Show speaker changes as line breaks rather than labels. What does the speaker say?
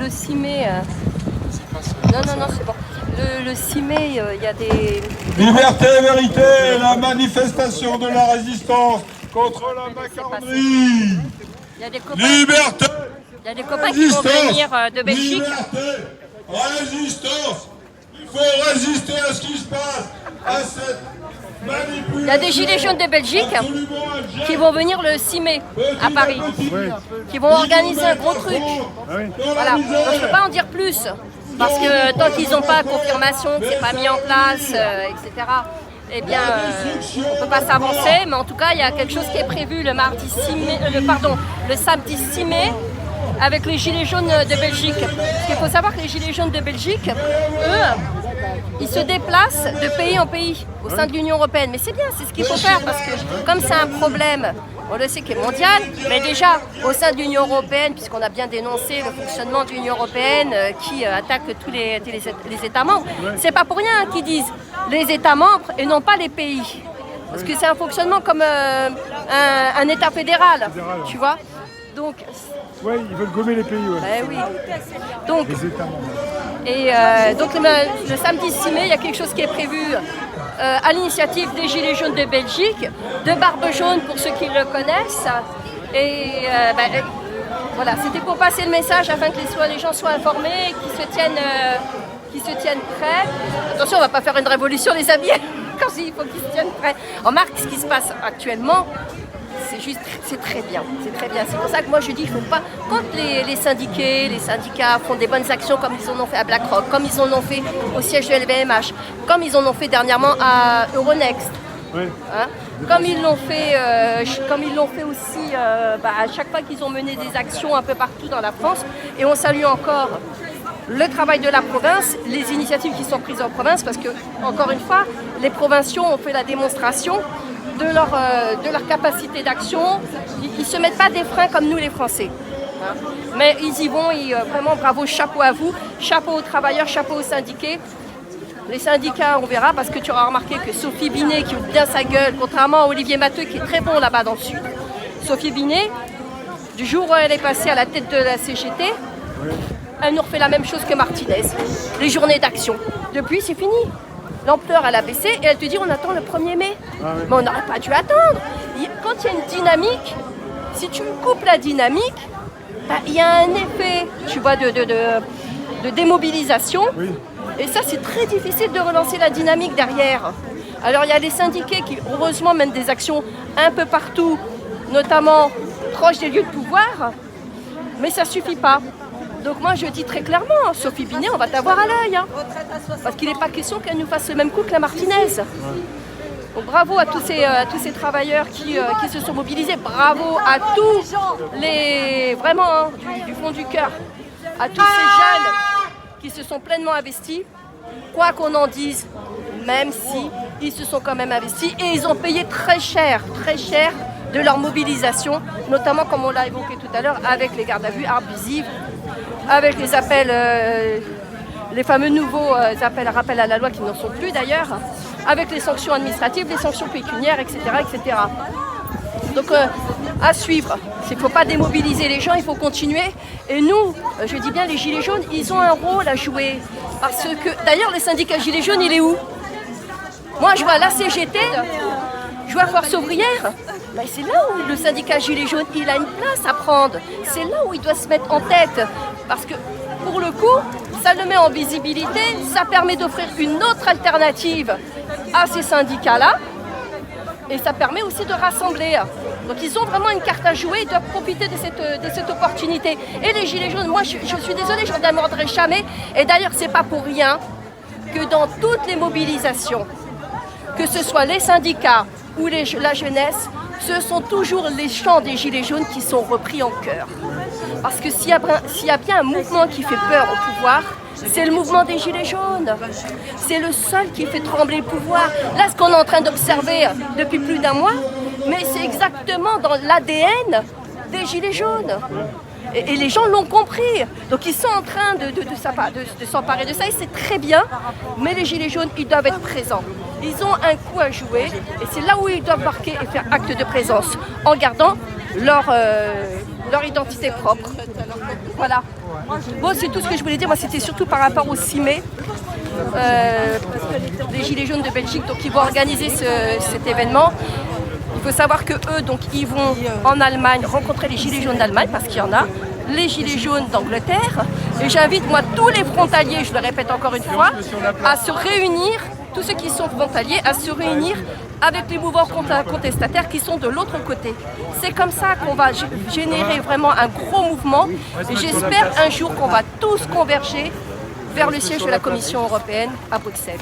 le 6 mai. Non, c'est bon. Le 6 mai, il y a des...
Liberté et vérité, la manifestation de la résistance contre la macaroninerie.
Il y a des copains,
Liberté,
il y a des copains qui vont venir de Belgique.
liberté, résistance. Il faut résister à ce qui se passe, à cette manipulation.
Il y a des gilets jaunes de Belgique qui vont venir le 6 mai à Paris, qui vont organiser un gros truc. Voilà. Donc je ne peux pas en dire plus, parce que tant qu'ils n'ont pas confirmation que c'est pas mis en place, etc., eh bien, on ne peut pas s'avancer, mais en tout cas, il y a quelque chose qui est prévu le mardi 6 mai, le samedi 6 mai, avec les gilets jaunes de Belgique. Parce qu'il faut savoir que les gilets jaunes de Belgique, eux, ils se déplacent de pays en pays au sein de l'Union européenne. Mais c'est bien, c'est ce qu'il faut faire, parce que comme c'est un problème, on le sait, qui est mondial, mais déjà au sein de l'Union européenne, puisqu'on a bien dénoncé le fonctionnement de l'Union européenne qui attaque tous les États membres, c'est pas pour rien qu'ils disent les États membres et non pas les pays. Parce que c'est un fonctionnement comme un État fédéral, tu vois. Donc,
ouais, ils veulent gommer les pays, ouais.
Ben oui. Donc,
Les États membres.
et donc le samedi 6 mai, il y a quelque chose qui est prévu à l'initiative des Gilets jaunes de Belgique, de Barbe Jaune pour ceux qui le connaissent. Et voilà, c'était pour passer le message afin que les gens soient informés, qu'ils se tiennent prêts. Attention, on ne va pas faire une révolution, les amis, quand il faut qu'ils se tiennent prêts. Remarque ce qui se passe actuellement. C'est très bien, c'est très bien. C'est pour ça que moi je dis qu'il ne faut pas, quand les syndicats font des bonnes actions comme ils en ont fait à BlackRock, comme ils en ont fait au siège de LVMH, comme ils en ont fait dernièrement à Euronext, hein, comme ils l'ont fait aussi à chaque fois qu'ils ont mené des actions un peu partout dans la France. Et on salue encore le travail de la province, les initiatives qui sont prises en province, parce que, encore une fois, les provinciaux ont fait la démonstration de leur capacité d'action. Ils ne se mettent pas des freins comme nous les Français. Hein. Mais ils y vont, vraiment bravo, chapeau à vous, chapeau aux travailleurs, chapeau aux syndiqués. Les syndicats, on verra, parce que tu auras remarqué que Sophie Binet, qui ouvre bien sa gueule, contrairement à Olivier Matteux, qui est très bon là-bas dans le sud. Sophie Binet, du jour où elle est passée à la tête de la CGT, elle nous refait la même chose que Martinez. Les journées d'action. Depuis, c'est fini. L'ampleur, elle a baissé et elle te dit on attend le 1er mai. Mais on n'aurait pas dû attendre. Quand il y a une dynamique, si tu coupes la dynamique, il y a un effet, tu vois, de démobilisation. Oui. Et ça, c'est très difficile de relancer la dynamique derrière. Alors, il y a les syndiqués qui, heureusement, mènent des actions un peu partout, notamment proches des lieux de pouvoir, mais ça ne suffit pas. Donc moi je dis très clairement, Sophie Binet, on va t'avoir à l'œil, hein, parce qu'il n'est pas question qu'elle nous fasse le même coup que la Martinez. Donc bravo à tous ces travailleurs qui se sont mobilisés, bravo à tous vraiment hein, du fond du cœur, à tous ces jeunes qui se sont pleinement investis, quoi qu'on en dise, même si ils se sont quand même investis et ils ont payé très cher de leur mobilisation, notamment comme on l'a évoqué tout à l'heure avec les gardes à vue abusives, avec les appels, les fameux nouveaux rappels à la loi qui n'en sont plus d'ailleurs, avec les sanctions administratives, les sanctions pécuniaires, etc. etc. Donc à suivre, il ne faut pas démobiliser les gens, il faut continuer. Et nous, je dis bien les Gilets jaunes, ils ont un rôle à jouer. Parce que d'ailleurs les syndicats Gilets jaunes, il est où? Moi je vois la CGT, je vois Force ouvrière. Ben, c'est là où le syndicat Gilets jaunes, il a une place à prendre. C'est là où il doit se mettre en tête. Parce que, pour le coup, ça le met en visibilité, ça permet d'offrir une autre alternative à ces syndicats-là. Et ça permet aussi de rassembler. Donc ils ont vraiment une carte à jouer, ils doivent profiter de cette opportunité. Et les Gilets jaunes, moi je suis désolée, je ne demanderai jamais. Et d'ailleurs, c'est pas pour rien que dans toutes les mobilisations, que ce soit les syndicats ou la jeunesse, ce sont toujours les chants des Gilets jaunes qui sont repris en chœur. Parce que s'il y a bien un mouvement qui fait peur au pouvoir, c'est le mouvement des Gilets jaunes. C'est le seul qui fait trembler le pouvoir. Là, ce qu'on est en train d'observer depuis plus d'1 mois, mais c'est exactement dans l'ADN des Gilets jaunes. Et les gens l'ont compris. Donc ils sont en train de s'emparer de ça et c'est très bien. Mais les Gilets jaunes, ils doivent être présents. Ils ont un coup à jouer et c'est là où ils doivent marquer et faire acte de présence en gardant leur identité propre. Voilà. Bon, c'est tout ce que je voulais dire. Moi, c'était surtout par rapport au 6 mai. Les Gilets jaunes de Belgique, donc ils vont organiser cet événement. Il faut savoir que eux, donc, ils vont en Allemagne rencontrer les Gilets jaunes d'Allemagne, parce qu'il y en a, les Gilets jaunes d'Angleterre. Et j'invite, moi, tous les frontaliers, je le répète encore une fois, à se réunir, tous ceux qui sont frontaliers, à se réunir avec les mouvements contestataires qui sont de l'autre côté. C'est comme ça qu'on va générer vraiment un gros mouvement. Et j'espère un jour qu'on va tous converger vers le siège de la Commission européenne à Bruxelles.